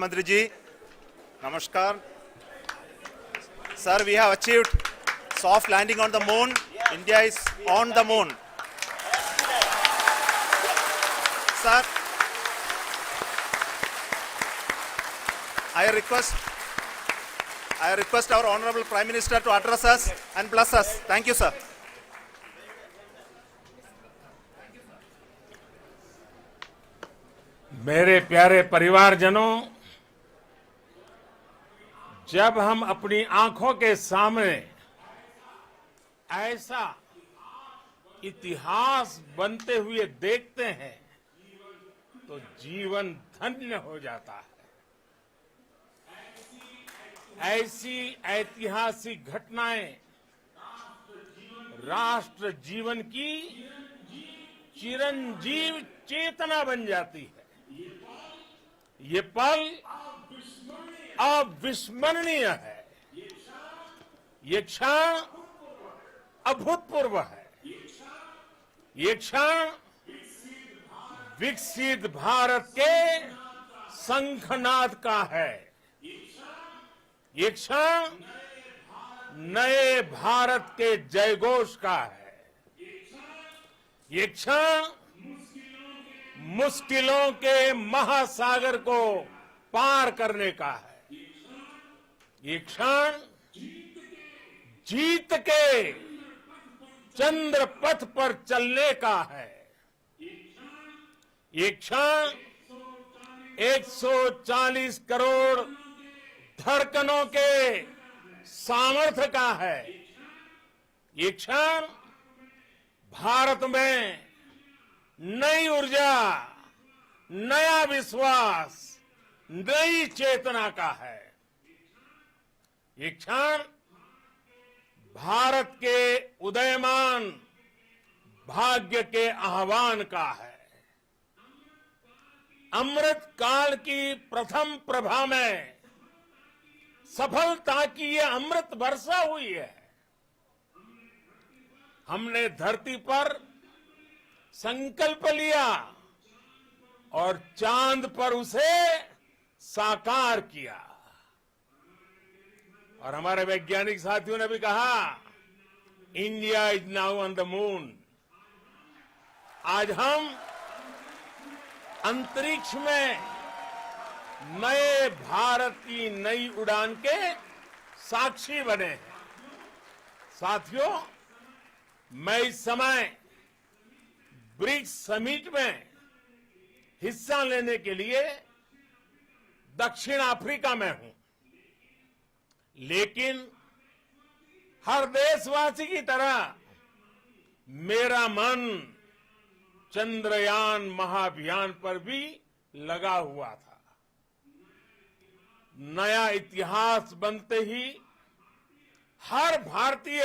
Manत्री ji, Namaskar. Sir, we have achieved soft landing on the moon. India is on the moon. Sir, I request our Honorable Prime Minister to address us and bless us. Thank you, sir. मेरे प्यारे परिवारजनों, जब हम अपनी आंखों के सामने ऐसा इतिहास बनते हुए देखते हैं तो जीवन धन्य हो जाता है। ऐसी ऐतिहासिक घटनाएं राष्ट्र जीवन की चिरंजीव चेतना बन जाती है। ये पल अविस्मरणीय है। ये क्षण अभूतपूर्व है। ये क्षण विकसित भारत के शंखनाद का है। ये क्षण नए भारत के जयघोष का है। ये क्षण मुश्किलों के महासागर को पार करने का है। ये क्षण जीत के चंद्र पथ पर चलने का है। ये क्षण 140 करोड़ धड़कनों के सामर्थ्य का है। ये क्षण भारत में नई ऊर्जा, नया विश्वास, नई चेतना का है। ये क्षण भारत के उदयमान भाग्य के आह्वान का है। अमृत काल की प्रथम प्रभा में सफलता की ये अमृत वर्षा हुई है। हमने धरती पर संकल्प लिया और चांद पर उसे साकार किया। और हमारे वैज्ञानिक साथियों ने भी कहा, India is now on the moon. आज हम अंतरिक्ष में नए भारत की नई उड़ान के साक्षी बने हैं। साथियों, मैं इस समय ब्रिक्स समिट में हिस्सा लेने के लिए दक्षिण अफ्रीका में हूं, लेकिन हर देशवासी की तरह मेरा मन चंद्रयान महाअभियान पर भी लगा हुआ था। नया इतिहास बनते ही हर भारतीय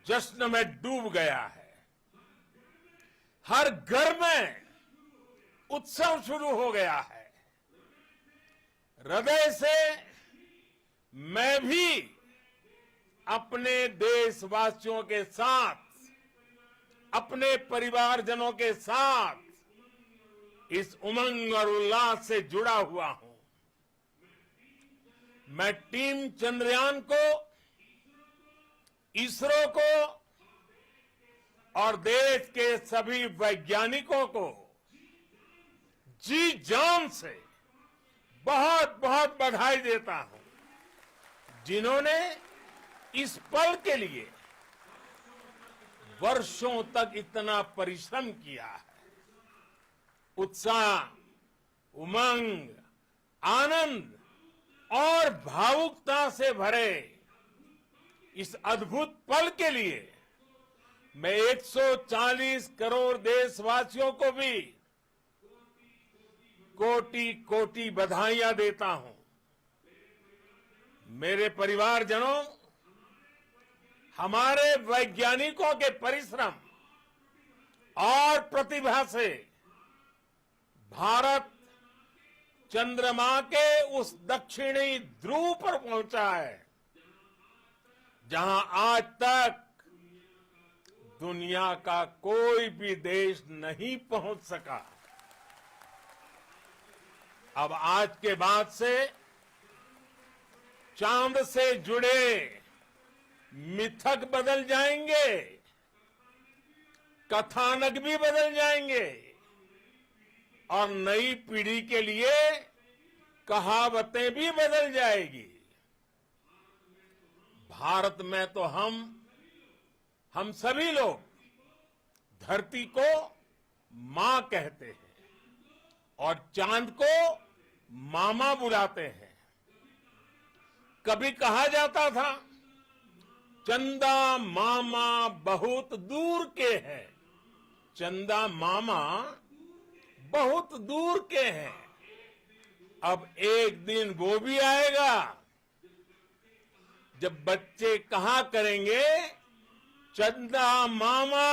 जश्न में डूब गया है। हर घर में उत्सव शुरू हो गया है। हृदय से मैं भी अपने देशवासियों के साथ, अपने परिवारजनों के साथ इस उमंग और उल्लास से जुड़ा हुआ हूं। मैं टीम चंद्रयान को, इसरो को और देश के सभी वैज्ञानिकों को जी जान से बहुत बहुत बधाई देता हूं, जिन्होंने इस पल के लिए वर्षों तक इतना परिश्रम किया है। उत्साह, उमंग, आनंद और भावुकता से भरे इस अद्भुत पल के लिए मैं 140 करोड़ देशवासियों को भी कोटि कोटि बधाइयां देता हूं। मेरे परिवारजनों, हमारे वैज्ञानिकों के परिश्रम और प्रतिभा से भारत चंद्रमा के उस दक्षिणी ध्रुव पर पहुंचा है, जहां आज तक दुनिया का कोई भी देश नहीं पहुंच सका। अब आज के बाद से चांद से जुड़े मिथक बदल जाएंगे, कथानक भी बदल जाएंगे और नई पीढ़ी के लिए कहावतें भी बदल जाएगी। भारत में तो हम सभी लोग धरती को मां कहते हैं और चांद को मामा बुलाते हैं। कभी कहा जाता था चंदा मामा बहुत दूर के हैं, चंदा मामा बहुत दूर के हैं। अब एक दिन वो भी आएगा जब बच्चे कहा करेंगे चंदा मामा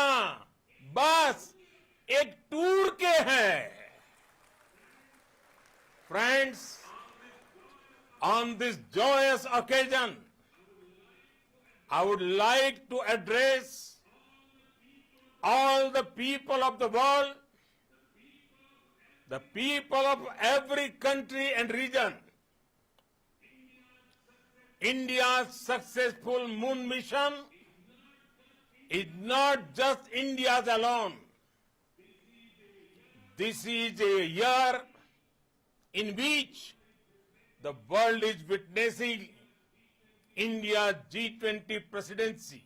बस एक टूर के हैं। Friends, on this joyous occasion, I would like to address all the people of the world, the people of every country and region. India's successful moon mission is not just India's alone. This is a year in which the world is witnessing India's G20 presidency.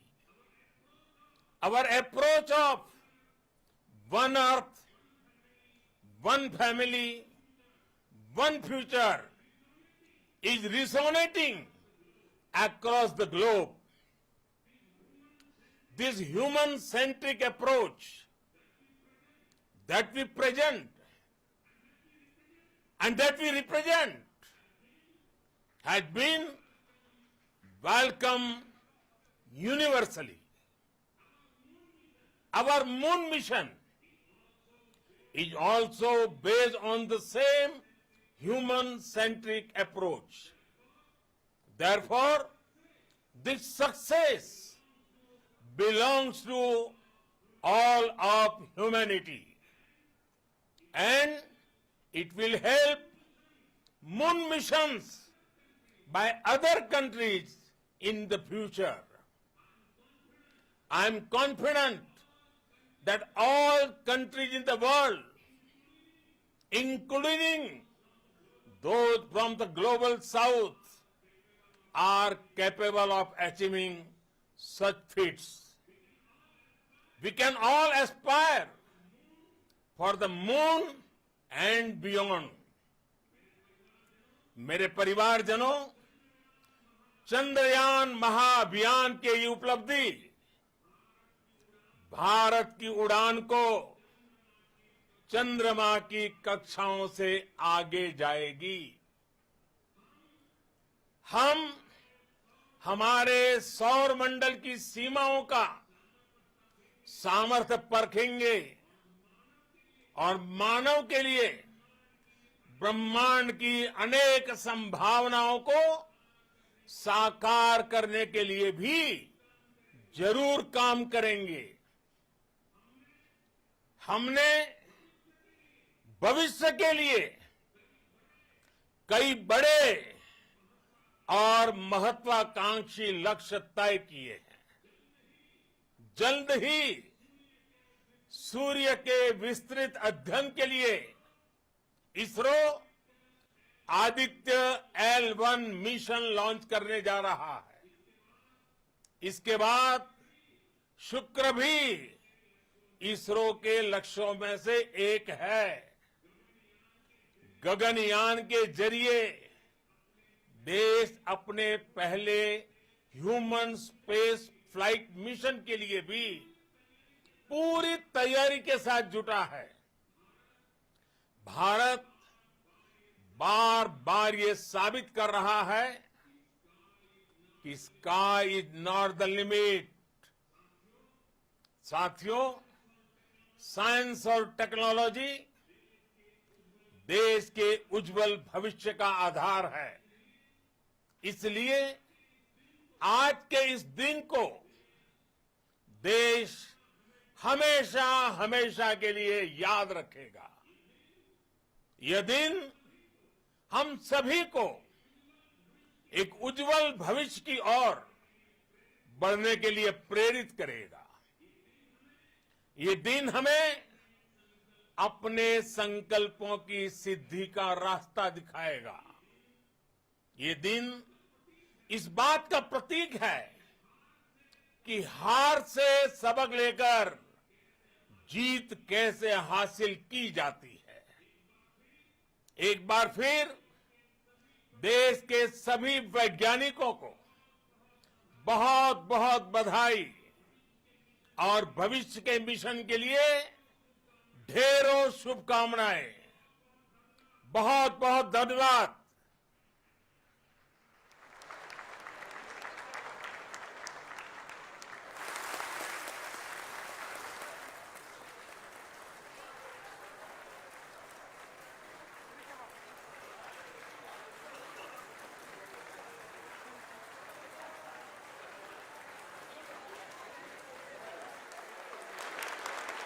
Our approach of one earth, one family, one future is resonating across the globe. This human-centric approach that we present and that we represent has been welcomed universally. Our moon mission is also based on the same human-centric approach. Therefore, this success belongs to all of humanity, and it will help moon missions by other countries in the future. I am confident that all countries in the world, including those from the global south, are capable of achieving such feats. We can all aspire for the moon and beyond. मेरे परिवारजनों, चंद्रयान महाअभियान की ये उपलब्धि भारत की उड़ान को चंद्रमा की कक्षाओं से आगे जाएगी। हम हमारे सौर मंडल की सीमाओं का सामर्थ्य परखेंगे और मानव के लिए ब्रह्मांड की अनेक संभावनाओं को साकार करने के लिए भी जरूर काम करेंगे। हमने भविष्य के लिए कई बड़े और महत्वाकांक्षी लक्ष्य तय किए हैं। जल्द ही सूर्य के विस्तृत अध्ययन के लिए ISRO Aditya L1 mission launch करने जा रहा है। इसके बाद शुक्र भी इसरो के लक्ष्यों में से एक है। गगनयान के जरिए देश अपने पहले ह्यूमन स्पेस फ्लाइट मिशन के लिए भी पूरी तैयारी के साथ जुटा है। भारत बार बार ये साबित कर रहा है कि sky is not the limit. साथियों, साइंस और टेक्नोलॉजी देश के उज्जवल भविष्य का आधार है। इसलिए आज के इस दिन को देश हमेशा हमेशा के लिए याद रखेगा। यह दिन हम सभी को एक उज्जवल भविष्य की ओर बढ़ने के लिए प्रेरित करेगा। ये दिन हमें अपने संकल्पों की सिद्धि का रास्ता दिखाएगा। ये दिन इस बात का प्रतीक है कि हार से सबक लेकर जीत कैसे हासिल की जाती है। एक बार फिर देश के सभी वैज्ञानिकों को बहुत बहुत बधाई और भविष्य के मिशन के लिए ढेरों शुभकामनाएं। बहुत बहुत धन्यवाद।